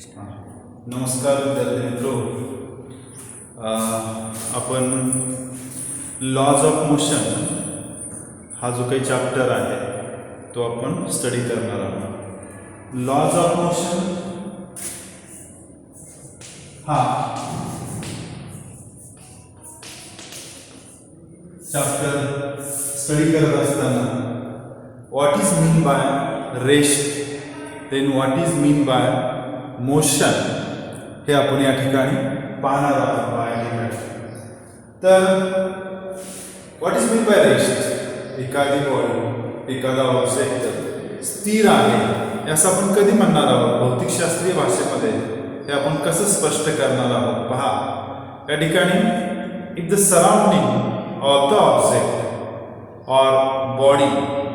नमस्कार विद्यार्थी मित्रों, आपण लॉज ऑफ मोशन हा जो काही चॅप्टर आहे तो आपण स्टडी करणार आहोत. लॉज ऑफ मोशन हा चॅप्टर स्टडी करत असताना what is mean by rest, then what is mean by motion हे आपण या ठिकाणी पाहणार आहोत. तर what is mean by rest, एखादी बॉडी एखादा ऑब्जेक्ट स्थिर आहे हे असं आपण कधी म्हणणार आहोत. भौतिकशास्त्रीय भाषेमध्ये हे आपण कसं स्पष्ट करणार आहोत पहा. या ठिकाणी if the surrounding of the object और body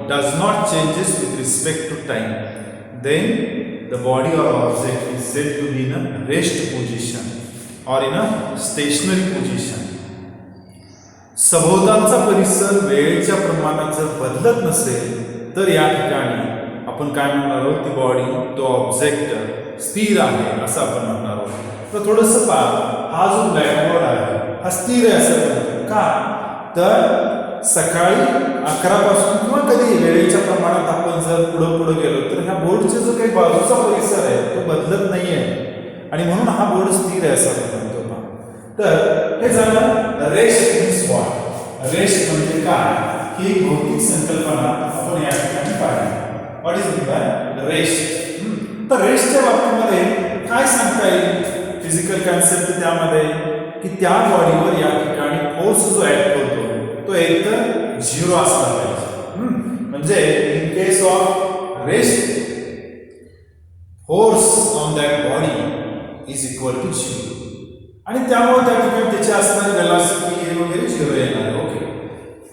does not changes with respect to time, then the body or object is said to be in a rest position or in a stationary position. सभोवतालचा परिसर वेळेच्या प्रमाणात जर बदलत नसेल तर या ठिकाणी आपण काय म्हणणार आहोत, ती बॉडी तो ऑब्जेक्ट स्थिर आहे असं आपण म्हणणार आहोत. तर थोडंसं पहा, हा जो ब्लॅकबोर्ड आहे हा स्थिर आहे असं म्हणतो का, तर सकाळी 11 पासून किंवा कधी वेळेच्या प्रमाणात आपण जर पुढे गेलो तर ह्या बोर्डचा जो काही बाजूचा परिसर आहे तो बदलत नाही आहे आणि म्हणून हा बोर्ड स्थिर आहे असं आपण म्हणतो. तर हे झालं रेस्ट मीन्स व्हॉट. रेस्ट म्हणजे काय ही एक भौतिक संकल्पना आपण या ठिकाणी पाहिली. What is mean by rest. तर रेस्टच्या बाबतीमध्ये काय सांगता येईल, फिजिकल कन्सेप्ट त्यामध्ये की त्या बॉडीवर या ठिकाणी फोर्स जो ऍक्ट होतो तो एकतर 0 असला पाहिजे. म्हणजे in case of rest force on that body is equal to 0 आणि त्यामुळे त्या ठिकाणी त्याची असणारी वेलॉसिटी हे वगैरे 0 येणार. ओके,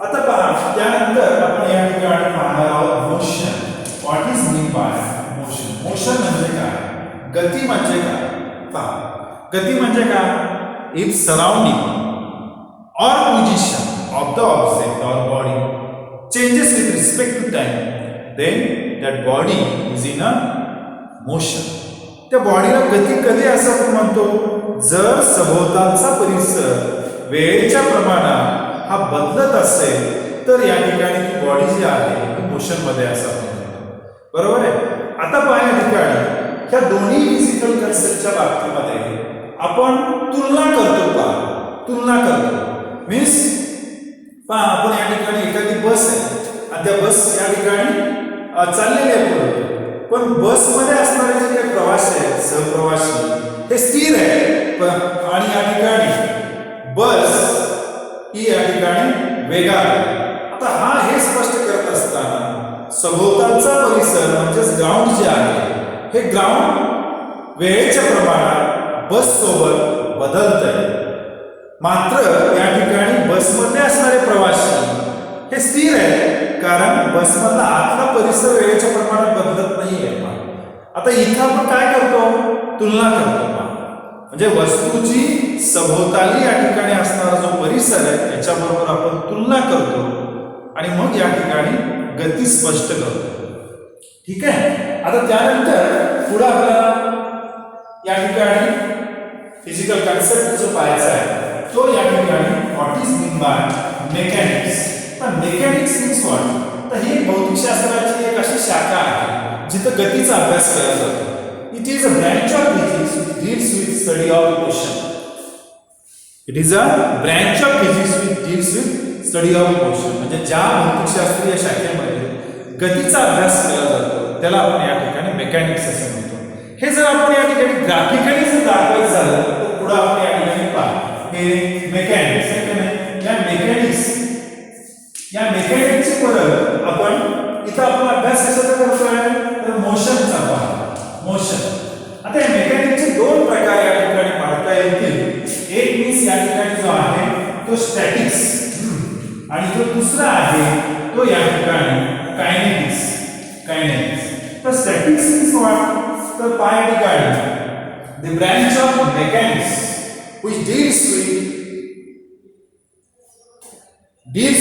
आता पहा त्यानंतर आपण या ठिकाणी पाहणार आहोत motion. What is mean by motion. Motion म्हणजे काय, गती म्हणजे काय. पहा, गती म्हणजे काय, if surrounding or position of the object or body changes with respect to time, then that body is in a motion. त्या बॉडीला गती कधी असं आपण म्हणतो, जर सभोवतालचा परिसर वेळेच्या प्रमाणात हा बदलत असेल तर या ठिकाणी ती बॉडी जी आहे ती मोशन मध्ये असं आपण म्हणतो. बरोबर आहे. आता पहा या ठिकाणी ह्या दोन्ही फिजिकल कन्सेप्टच्या बाबतीमध्ये आपण तुलना करतो. पहा, तुलना करतो मीन्स पहा, आपण या ठिकाणी एखादी बस आहे आणि त्या बस या ठिकाणी चाललेली आहे पुढे, पण बसमध्ये असणारे जे काही प्रवासी आहेत सहप्रवासी हे स्थिर आहे आणि या ठिकाणी बस ही या ठिकाणी वेगात आहे. आता हा हे स्पष्ट करत असताना सभोवतालचा परिसर म्हणजेच ग्राउंड जे आहे हे ग्राउंड वेळेच्या प्रमाणात बस सोबत बदलत आहे. मात्र या ठिकाणी बसमध्ये असणारे प्रवासी हे स्थिर आहे कारण बसमधला आतला परिसर वेळेच्या प्रमाणात बदलत नाहीये. आता इथं आपण काय करतो, तुलना करतो. म्हणजे वस्तूची सभोवताली या ठिकाणी असणारा जो परिसर आहे त्याच्याबरोबर आपण तुलना करतो आणि मग या ठिकाणी गती स्पष्ट करतो. ठीक आहे. आता त्यानंतर पुढे आपल्याला या ठिकाणी फिजिकल कन्सेप्ट जो पाहायचा आहे तो या ठिकाणी what is mean bye mechanics. तर मेकॅनिक्स मीन्स व्हॉट, तर ही भौतिकशास्त्राची एक अशी शाखा आहे जिथं गतीचा अभ्यास केला जातो. It is a branch of physics which deals with study of motion. It is a branch of physics which deals with study of motion. म्हणजे ज्या भौतिकशास्त्रीय शाखेमध्ये गतीचा अभ्यास केला जातो त्याला आपण या ठिकाणी मेकॅनिक्स असं म्हणतो. हे जर आपण या ठिकाणी ग्राफिकली जर दाखवायचं झालं तर पुढे आपण या ठिकाणी पहा हे मेकॅनिक्स आहे की नाही. या मेकॅनिक्सची परत आपण इथं आपण अभ्यास कशाचा करतोय तर मोशनचा. पहा मोशन. आता या मेकॅनिक्सचे 2 प्रकार या ठिकाणी पाहता येतील. एक मीन्स या ठिकाणी जो आहे तो स्टॅटिक्स आणि जो दुसरा आहे तो या ठिकाणी कायनेटिक्स. तर स्टॅटिक्स मीन्स व्हॉट, तर पहा या ठिकाणी the branch of mechanics which deals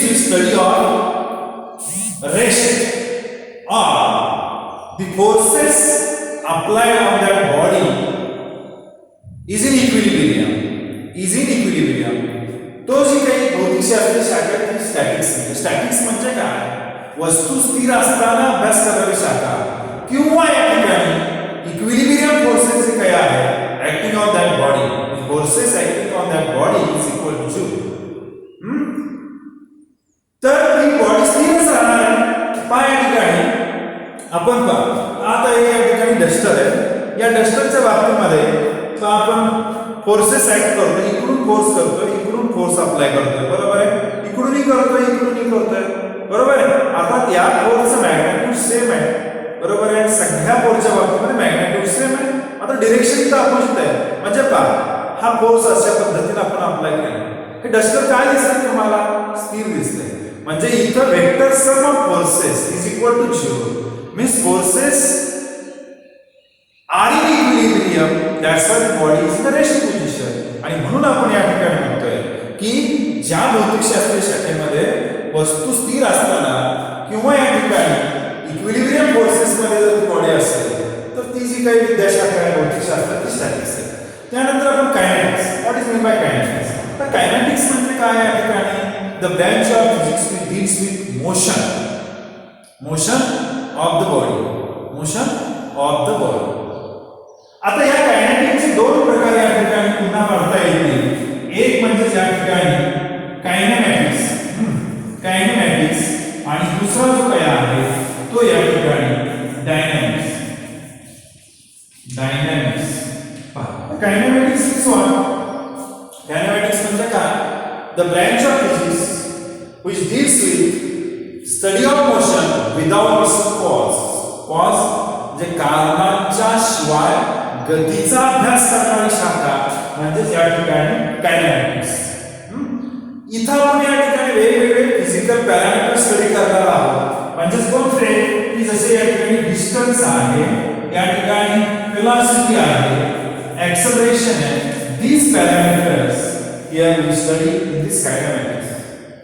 with study of rest or the forces applied on that body is in equilibrium. Is in equilibrium तो जी काही भौतिकशास्त्रीय शाखा आहे ती स्टॅटिक्स म्हणजे. स्टॅटिक्स म्हणजे काय? वस्तू स्थिर असताना अभ्यास करणारी शाखा किंवा या ठिकाणी इक्विलिब्रियम फोर्सेस जे काही आहे acting on that body, forces acting on that body is equal to तर ती बॉडी स्थिरच राहणार आहे. पहा या ठिकाणी आपण पहा आता हे या ठिकाणी डस्टर आहे. या डस्टरच्या बाबतीमध्ये आपण फोर्सेस ऍक्ट करतो, इकडून फोर्स करतो, इकडून फोर्स अप्लाय करतोय, बरोबर आहे. इकडूनही करतोय, इकडूनही करतोय, बरोबर आहे. आता या फोर्सचं मॅग्नेट्यूड सेम आहे, बरोबर आहे. सगळ्या फोर्सच्या बाबतीमध्ये मॅग्नेट्यूड सेम आहे. आता डिरेक्शन तर अपोजिट आहे. म्हणजे पहा हा फोर्स अशा पद्धतीने आपण अप्लाय केला. हे डस्टर काय दिसतंय तुम्हाला? स्थिर दिसतंय. म्हणजे इथं vector sum of forces is equal to 0 means forces are in equilibrium, that's why the body is in the rest position. आणि म्हणून आपण या ठिकाणी म्हणतोय की ज्या भौतिकशास्त्रीय शाखेमध्ये वस्तू स्थिर असताना किंवा या ठिकाणी इक्विलिब्रियम फोर्सेस मध्ये जर ती बॉडी असेल तर ती जी काही विद्याशाखा आहे भौतिकशास्त्राची स्टॅटिक्स आहे. त्यानंतर आपण kinetics. What is mean bye kinetics? तर कायनेटिक्स म्हणजे काय या ठिकाणी? The branch of physics which deals with motion of the body, motion of the body. आता या कायनेटिक्सचे दोन प्रकार या ठिकाणी पुन्हा पाहता येतील. एक म्हणजे या ठिकाणी कायनेमॅटिक्स, कायनेमॅटिक्स आणि दुसरा जो काय आहे तो या ठिकाणी डायनॅमिक्स. डायनॅमिक्स पहा कायनेमॅटिक्स इज व्हॉट? कायनेमॅटिक्स म्हणजे काय? The branch of physics which deals with study of motion without its cause. Cause म्हणजे कारणांच्या शिवाय गतीचा अभ्यास करणारी शाखा म्हणजे या ठिकाणी कायनेमॅटिक्स. इथं आपण या ठिकाणी वेगवेगळे फिजिकल पॅरामीटर स्टडी करणार आहोत. म्हणजे कोणते की जसे या ठिकाणी डिस्टन्स आहे, या ठिकाणी वेलोसिटी आहे, एक्सेलरेशन आहे. these parameters here we study in this kinematics.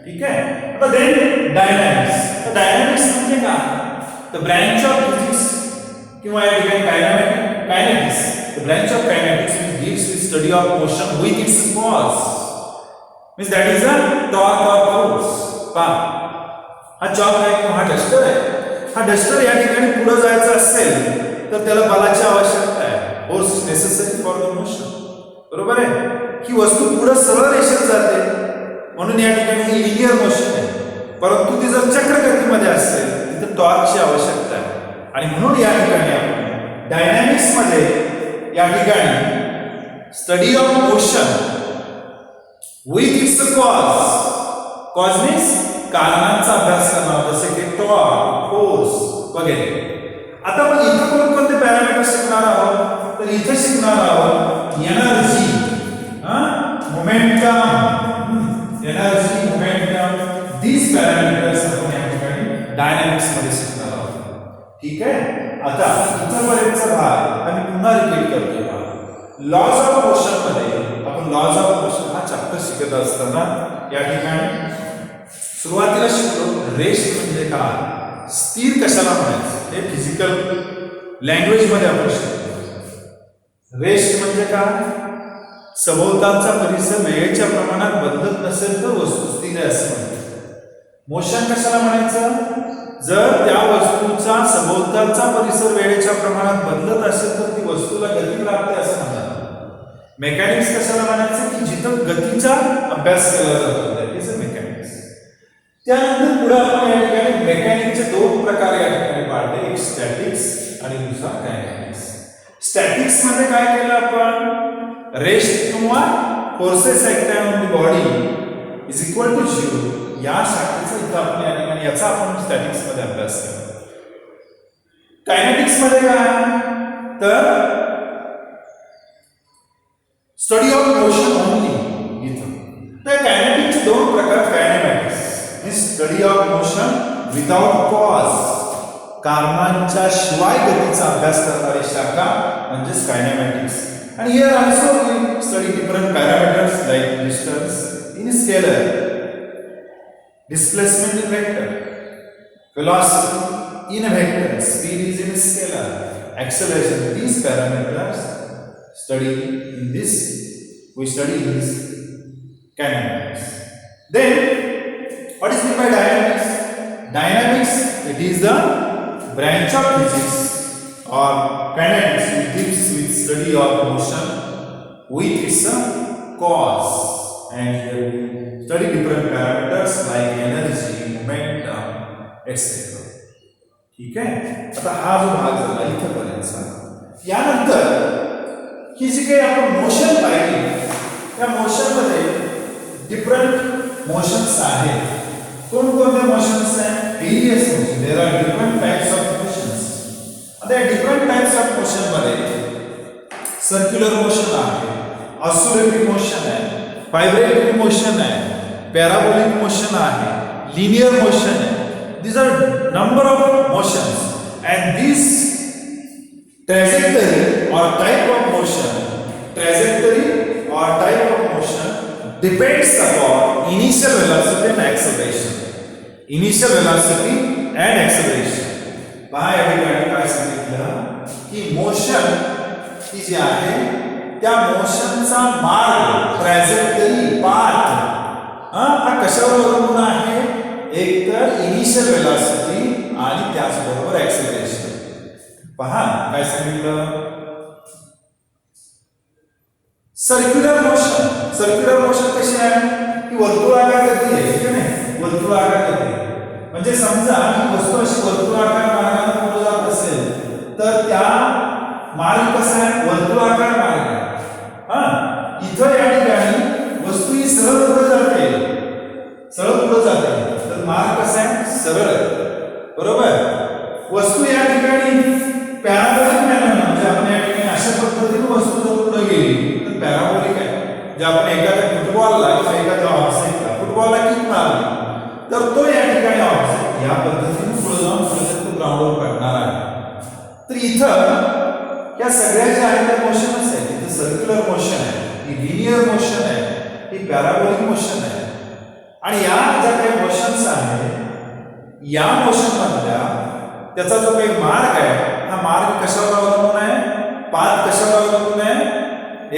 ठीक आहे. आता देन डायनॅमिक्स. तर डायनॅमिक्स म्हणजे काय? द ब्रँच ऑफ फिजिक्स किंवा या ठिकाणी kinetics, the branch of kinetics which deals with study of motion with its cause, means that is a torque or force. पहा हा चॉक आहे किंवा हा डस्टर आहे. हा डस्टर या ठिकाणी पुढे जायचं असेल तर त्याला बलाची आवश्यकता आहे. Force is necessary for the motion, बरोबर आहे. ही वस्तू पुढे सरळ रेषेत जाते म्हणून या ठिकाणी ही लिनियर मोशन आहे. परंतु ती जर चक्र गतीमध्ये असेल तिथे टॉर्कची आवश्यकता आहे. आणि म्हणून या ठिकाणी आपण डायनॅमिक्स मध्ये या ठिकाणी study of motion with its cause. Cause means कारणांचा अभ्यास करणार जसे की टॉर्क, फोर्स वगैरे. आता आपण इथं कोणकोणते पॅरामीटर्स शिकणार आहोत? तर इथे शिकणार आहोत energy, momentum, energy, momentum. these parameters आपण या ठिकाणी डायनॅमिक्स मध्ये शिकणार आहोत. ठीक आहे. आता इथपर्यंतचा भाग आम्ही पुन्हा रिपीट करतोय. लॉज ऑफ मोशन मध्ये आपण लॉज ऑफ मोशन हा चॅप्टर शिकत असताना या ठिकाणी सुरुवातीला शिकलो रेस्ट म्हणजे काय, स्थिर कशाला म्हणायचं हे फिजिकल लँग्वेज मध्ये आपण शिकतो. रेस्ट म्हणजे काय? सभोवतालचा परिसर वेळेच्या प्रमाणात बदलत नसेल तर वस्तू स्थिर आहे असं म्हणतात. मोशन कशाला म्हणायचं? जर त्या वस्तूचा सभोवतालचा परिसर वेळेच्या प्रमाणात बदलत असेल तर ती वस्तूला गती प्राप्त असं म्हणतात. मेकॅनिक्स कशाला म्हणायचं? की जिथं गतीचा अभ्यास केला जातो दॅट इज अ मेकॅनिक्स. त्यानंतर पुढे आपण या ठिकाणी मेकॅनिक्सचे दोन प्रकार या ठिकाणी पाहिले, एक स्टॅटिक्स आणि दुसरा कायनेटिक्स. स्टॅटिक्स मध्ये काय केलं आपण? रेस्ट किंवा forces act on the body is equal to 0 या शाखेचा इथं आपण या ठिकाणी याचा आपण स्टॅटिक्स मध्ये अभ्यास केला. कायनेटिक्स मध्ये काय? तर स्टडी ऑफ मोशन ओनली इथं. तर कायनेटिक्सचे दोन प्रकार kinematics study of motion without cause, कारणांच्या शिवाय गतीचा अभ्यास करणारी शाखा म्हणजेच कायनेमॅटिक्स. And here also we study different parameters like distance in scalar, displacement in vector, velocity in a vector, speed is in scalar, acceleration. These parameters study in this, we study this kinematics. Then what is meant by dynamics? Dynamics, it is the branch of physics or kinetics which deals with study of motion with its cause, and here we study different parameters like energy, momentum, etc. ठीक आहे. आता हा जो भाग झाला इथपर्यंतचा. यानंतर ही जी काही आपण मोशन पाहिली, त्या मोशन मध्ये डिफरंट मोशन्स आहेत. कोणकोणते मोशन्स आहेत? Various motion. There are different types of motions. आता या डिफरंट टाइप्स ऑफ मोशन मध्ये सर्क्युलर मोशन आहे, ऑसिलेटरी मोशन आहे, वाइब्रेटरी मोशन आहे, पॅराबोलिक मोशन आहे, लिनियर मोशन आहे. These are number of motions, and this trajectory or type of motion depends upon initial velocity and acceleration. Initial velocity and acceleration. पहा या ठिकाणी काय सांगितलं की मोशन ही जी आहे त्या मोशनचा मार्ग, ट्रॅजेक्टरी, पाथ हा कशावर अवलंबून आहे? एक तर इनिशियल वेलॉसिटी आणि त्याचबरोबर ऍक्सेलरेशन. पहा काय सांगितलं. सर्क्युलर मोशन कशी आहे की वर्तुळाकार गती आहे, ठीक आहे ना? वर्तुळाकार गती म्हणजे समजा ही वस्तू अशी वर्तुळाकार मार्गाने पुढे जात असेल तर त्या मार्ग कसा आहे? वर्तुळाकार मार्ग आहे. इथं या ठिकाणी वस्तू ही सरळ पुढे जाते, तर मार्ग कसा आहे? सरळ आहे, बरोबर. वस्तू या ठिकाणी पॅराबोलिक मॅनर म्हणजे आपण या ठिकाणी अशा पद्धतीने वस्तू जर पुढे गेली तर पॅराबोलिक आहे. जे आपण एखाद्या फुटबॉलला किंवा एखाद्या ऑब्जेक्टला फुटबॉलला किक मारली तर तो या ठिकाणी ऑब्जेक्ट या पद्धतीने पुढे जाऊन तो ग्राउंडवर पडणार आहे. तर इथं या सगळ्या ज्या आहेत त्या मोशनच आहेत. इथं सर्क्युलर मोशन आहे, ही लिनियर मोशन आहे, ही पॅराबोलिक मोशन आहे. आणि या ज्या काही मोशन्स आहेत या मोशन मधल्या त्याचा जो काही मार्ग आहे हा मार्ग कशावर अवलंबून आहे? पाथ कशावर अवलंबून आहे?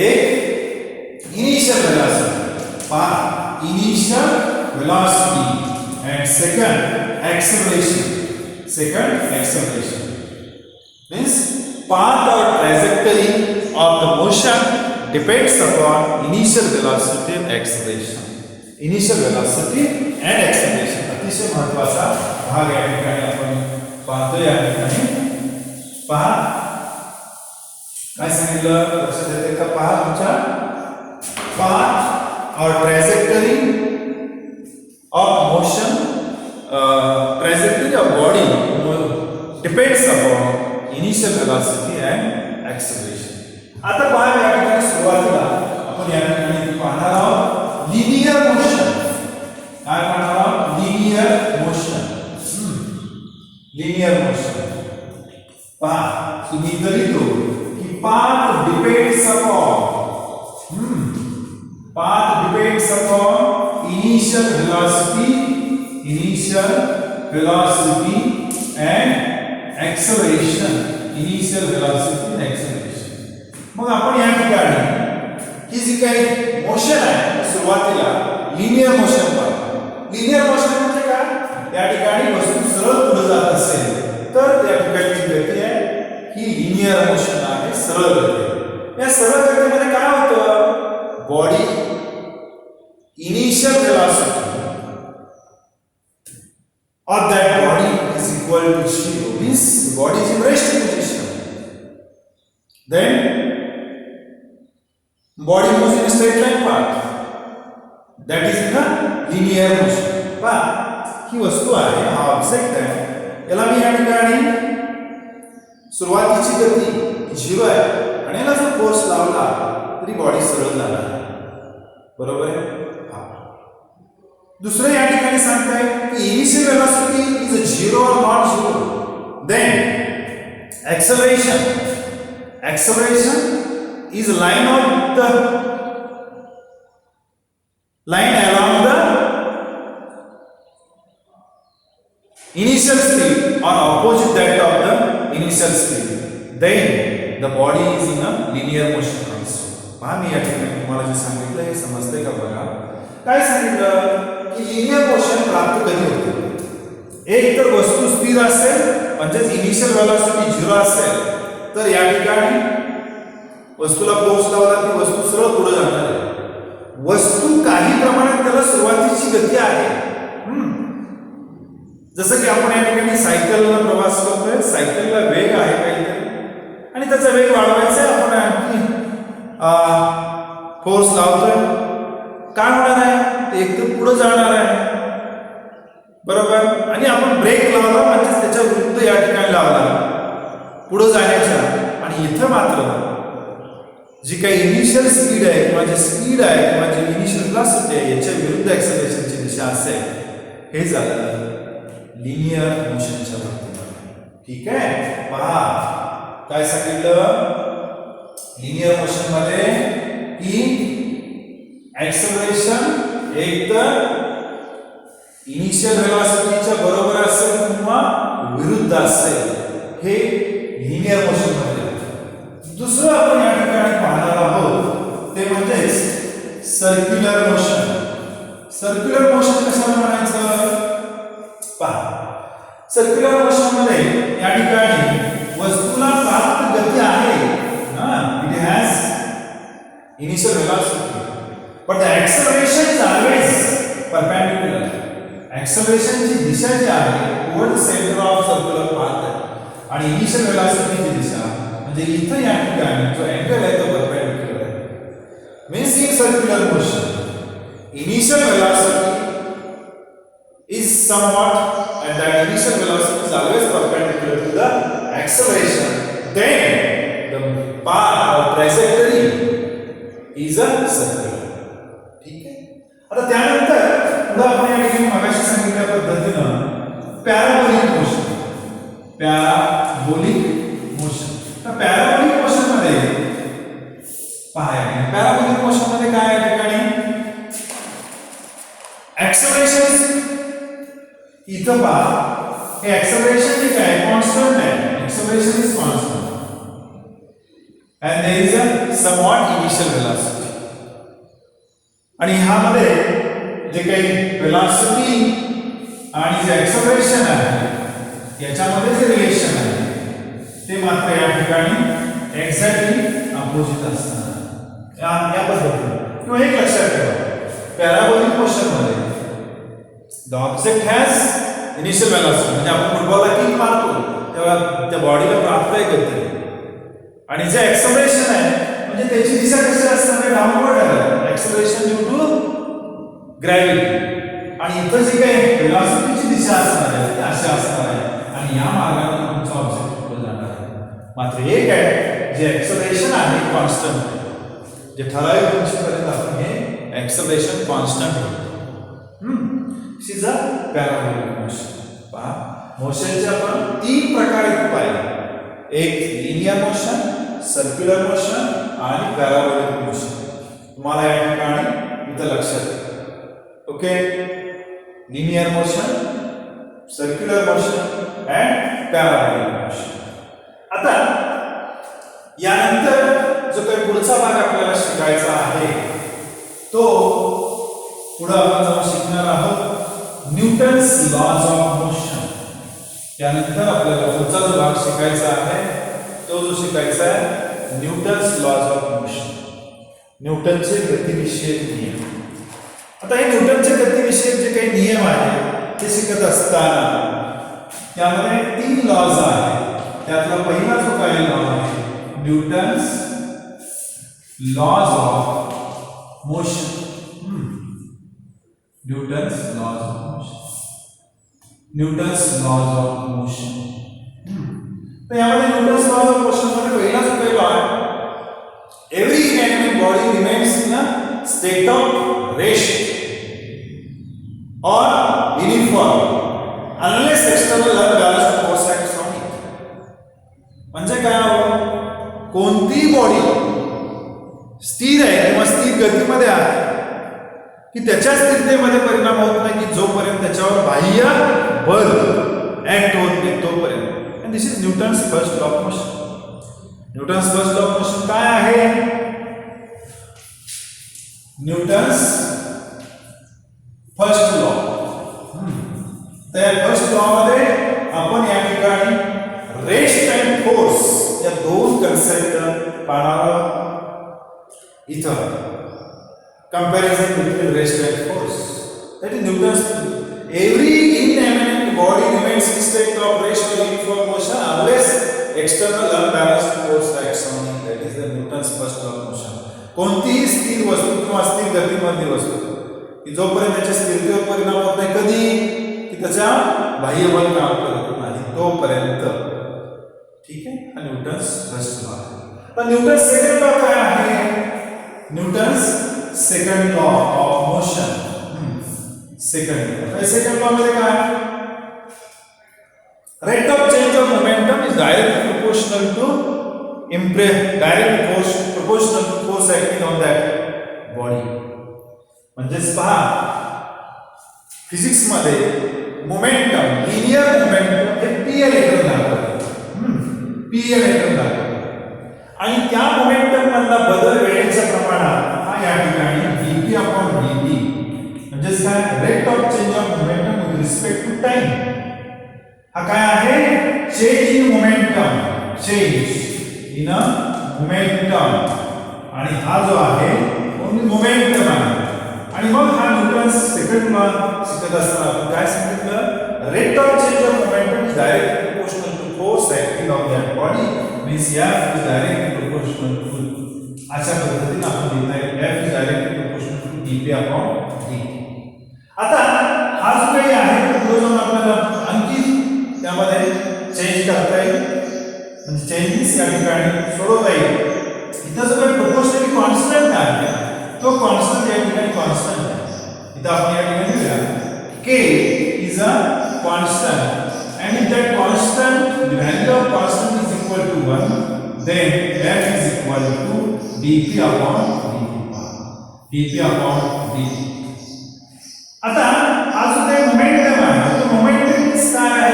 एक initial velocity, path initial velocity, and second acceleration. Means path or trajectory of the motion depends upon initial velocity and acceleration. Initial velocity and acceleration अतिशय महत्त्वाचा भाग या ठिकाणी आपण पाहतो. या ठिकाणी पहा काय सांगितलं, लक्षात येते का? पहा तुमच्या path or trajectory of motion, trajectory of body depends upon initial velocity and acceleration. आता पहा या ठिकाणी सुरुवातीला आपण या ठिकाणी पाहणार आहोत लिनियर मोशन. काय पाहणार आहोत? Linear motion. पहा तुम्ही इथं लिहितो की path depends upon initial velocity and acceleration. मग आपण या ठिकाणी ही जी काही मोशन आहे सुरुवातीला लिनियर मोशन पाहतो. लिनियर मोशन म्हणजे काय? या ठिकाणी वस्तू सरळ पुढे जात असेल तर त्या ठिकाणी जी गती आहे ही लिनियर मोशन आहे, सरळ गती. या सरळ गतीमध्ये काय होतं? Body initial velocity of that body is equal to 0. Means the body is in rest position. Then body moves in a straight line path. That is in a linear motion. But ही वस्तू आहे, हा object आहे, याला मी या ठिकाणी सुरुवातीची गती 0 आहे आणि याला जर फोर्स लावला तरी बॉडी सरळ जाणार आहे, बरोबर आहे. दुसरं या ठिकाणी सांगताय की initial velocity is 0 or not 0. Then acceleration is line along the initial speed or opposite that of the initial speed. Then the body is in a linear motion also. पहा मी या ठिकाणी तुम्हाला जे सांगितलं हे समजते का बघा. काय सांगितलं की लिनियर मोशन प्राप्त कधी होते. एक तर वस्तू स्थिर असेल म्हणजेच इनिशियल व्हेलॉसिटी 0 असेल तर या ठिकाणी वस्तूला फोर्स लावला की वस्तू सरळ पुढे जाणार आहे. वस्तू काही प्रमाणात त्याला सुरुवातीची गती आहे. जसं की आपण या ठिकाणी सायकलला प्रवास करतोय, सायकलला वेग आहे काहीतरी आणि त्याचा वेग वाढवायचा आहे. आपण आणखी फोर्स लावतोय. काय होणार आहे ते एकदम पुढे जाणार आहे बरोबर. आणि आपण ब्रेक लावला म्हणजे त्याच्या विरुद्ध या ठिकाणी लावला पुढे जाण्याच्या. आणि इथं मात्र जी काही इनिशियल स्पीड आहे किंवा जे स्पीड आहे किंवा जे इनिशियल व्हेलॉसिटी आहे याच्या विरुद्ध ऍक्सेलरेशनची दिशा असेल. हे झालं लिनियर मोशनच्या बाबतीत. ठीक आहे. पहा काय सांगितलं लिनियर मोशन मध्ये की ऍक्सेलरेशन एक तर इनिशियल व्हेलॉसिटीच्या बरोबर असेल किंवा विरुद्ध असेल. हे लिनियर मोशन मध्ये. दुसरं आपण या ठिकाणी पाहणार आहोत ते म्हणजे सर्क्युलर मोशन. सर्क्युलर मोशन कशाला म्हणायचं पहा. सर्क्युलर मोशन मध्ये या ठिकाणी वस्तूला प्राप्त गती आहे. It has initial velocity but the acceleration is always perpendicular. ऍक्सेलरेशनची दिशा जी आहे toward centre of circular path आहे आणि इनिशियल व्हेलॉसिटीची दिशा म्हणजे इथं या ठिकाणी जो अँगल आहे तो परपेंडिक्युलर आहे. Means in circular motion initial velocity is somewhat and that initial velocity is always perpendicular to the acceleration. Then the path or trajectory is a circle. ठीक आहे. आता त्यानंतर पुढे आपण या ठिकाणी मगाशी सांगितल्या पद्धतीनं पॅराबोलिक मोशन. Parabolic motion. तर पॅराबोलिक मोशन मध्ये पहा पॅराबोलिक मोशन मध्ये काय या ठिकाणी ऍक्सेलरेशन इथं पहा हे ऍक्सेलरेशन जे काय कॉन्स्टंट आहे. Acceleration is constant and there is a somewhat initial velocity. आणि ह्यामध्ये जे काही velocity आणि जे acceleration आहे याच्यामध्ये जे रिलेशन आहे ते मात्र या ठिकाणी एक्झॅक्टली अपोजिट असणार. या पद्धतीने किंवा एक लक्षात ठेवा पॅराबोलिक मोशन मध्ये the object has initial velocity म्हणजे आपण फुटबॉलला किक मारतो तेव्हा त्या बॉडीला प्राप्त आहे गती आणि जे एक्सेलरेशन आहे म्हणजे त्याची दिशा कशी असणार आहे डाऊनवर्ड आहे. एक्सेलरेशन ड्यू टू ग्रॅव्हिटी आणि इथं जी काही व्हेलॉसिटीची दिशा असणार आहे ती अशी असणार आहे आणि या मार्गाने तुमचा ऑब्जेक्ट पुढे जाणार आहे. मात्र एक आहे जे एक्सेलरेशन आहे कॉन्स्टंट आहे. जे ठराविक उंचीपर्यंत आपण हे एक्सेलरेशन कॉन्स्टंट होतं. दिस इज अ पॅराबोलिक मोशन. पहा मोशनचे आपण 3 प्रकार इथे पाहिले. एक लिनियर मोशन, सर्क्युलर मोशन आणि पॅराबोलिक मोशन. तुम्हाला या ठिकाणी इथं लक्षात ठेवा. Okay linear motion, circular motion and parabolic motion. आता यानंतर जो काही पुढचा भाग आपल्याला शिकायचा आहे तो पुढे आपण जाऊन शिकणार आहोत न्यूटन्स लॉज ऑफ मोशन. त्यानंतर आपल्याला पुढचा जो भाग शिकायचा आहे तो जो शिकायचा आहे न्यूटन्स लॉज ऑफ मोशन. न्यूटनचे गतिविषयक नियम. आता हे न्यूटनचे गतिविषयक जे काही नियम आहेत ते शिकत असताना त्यामध्ये 3 लॉज आहेत. त्यातला पहिला जो काही लॉ आहे Newton's laws of motion. Newton's laws of motion. Newton's laws of motion. तर यामध्ये न्यूटन्स लॉज ऑफ मोशन मध्ये पहिला जो काही लॉ आहे every inanimate body remains in a state of rest और uniform unless external unbalanced force acts on it. म्हणजे काय हो कोणतीही बॉडी स्थिर आहे किंवा स्थिर गतीमध्ये आहे की त्याच्या स्थिरतेमध्ये परिणाम होत नाही की जोपर्यंत त्याच्यावर बाह्य बल ऍक्ट होत नाही तोपर्यंत. This is Newton's first law of motion. Newton's first law of motion काय आहे? Newton's first law. त्या फर्स्ट लॉ मध्ये आपण या ठिकाणी रेस्ट अँड फोर्स या दोन कन्सेप्ट पाहणार आहोत. इथं comparison between rest and force. That is Newton's every inanimate body remains in state of rest or uniform motion unless external unbalanced force acts on it. That is the Newton's first law of motion. कोणतीही स्थिर वस्तू किंवा स्थिर गतिमंद वस्तू की जोपर्यंत त्याच्या स्थिरतेवर परिणाम होत नाही, कधी की त्याच्या बाह्य बल काम करत नाही तोपर्यंत. ठीक आहे, हा न्यूटन्स फर्स्ट लॉ आहे. तर न्यूटन्स सेकंड लॉ काय आहे? Newton's second law of motion. Second law मध्ये काय? Rate of change of momentum is directly proportional to proportional to force acting on that body. म्हणजेच पहा, फिजिक्स मध्ये मोमेंटम, लिनियर मोमेंटम हे पीएल एटम दाखवतात. PL atom दाखवतात आणि त्या मोमेंटम मधला बदल वेळेच्या प्रमाणात हा या ठिकाणी dp अपॉन dt म्हणजेच काय? Rate of change of momentum with respect to time. हा काय आहे? Change in momentum, change in momentum. आणि हा जो आहे ओन्ली मोमेंटम आहे. आणि मग हा न्यूटन्स सेकंड लॉ शिकत असताना आपण काय सांगितलं? Rate of change of momentum is directly proportional to force acting on that body. Means F is directly proportional to, अशा पद्धतीने आपण लिहिता येईल F is directly proportional to dp upon dt. आता हा जो काही आहे तो पुढे जाऊन आपल्याला आणखी त्यामध्ये चेंज करता येईल, म्हणजे चेंजेस या ठिकाणी सोडवता येईल. इथं जो काही प्रोपोर्शनली कॉन्स्टंट आहे तो कॉन्स्टंट या ठिकाणी कॉन्स्टंट आहे. इथं आपण या ठिकाणी लिहूया k is a constant and if that constant, the value of constant is equal to 1, then F is equal to dp upon dt. आता हा जो काही मोमेंटम आहे तो मोमेंटम काय आहे?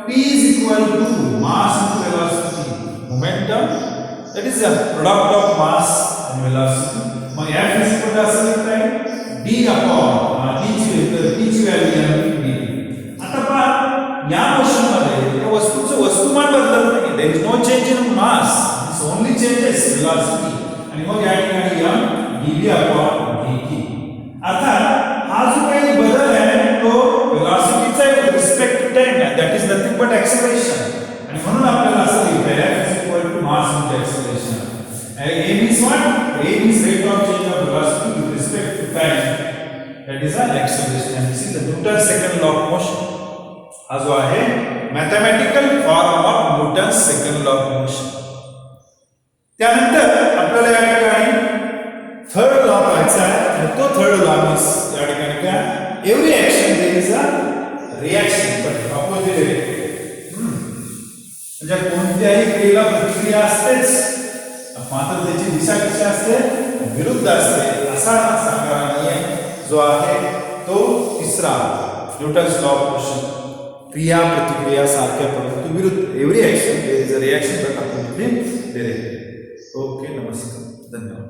p is equal to mass into velocity. Momentum, that is the product of mass and velocity. मग F is equal to असं लिहिता येईल d upon d ची व्हॅल्यू आहे dt. आता पहा, या मोशन मध्ये या वस्तूचं वस्तुमान बदलत नाही. There is no change in mass, it's only changes velocity. आणि मग या ठिकाणी m dv upon dt. आता हा जो काही बदल आहे तो वेलोसिटीचा विथ रिस्पेक्ट टू टाइम आहे. That is nothing but acceleration. आणि म्हणून आपल्याला असं लिहिता येईल F is equal to mass into acceleration. A means what? A means rate of change of velocity with respect to time. That is an acceleration. And this is the Newton's second law of motion. हा जो आहे mathematical form of Newton's second law of motion. त्यानंतर आपल्याला या ठिकाणी third law पाहायचा आहे. आणि तो थर्ड लॉ मीन्स या ठिकाणी काय? Every action there is a reaction but opposite direction. म्हणजे कोणत्याही क्रियेला प्रतिक्रिया असतेच, मात्र त्याची दिशा कशी असते? विरुद्ध असते. असा सांगणारा नियम जो आहे तो तिसरा न्यूटन्स लॉ ऑफ मोशन. क्रिया प्रतिक्रिया सारख्या परंतु विरुद्ध. Every action there is a reaction but opposite direction. Okay, नमस्कार, धन्यवाद.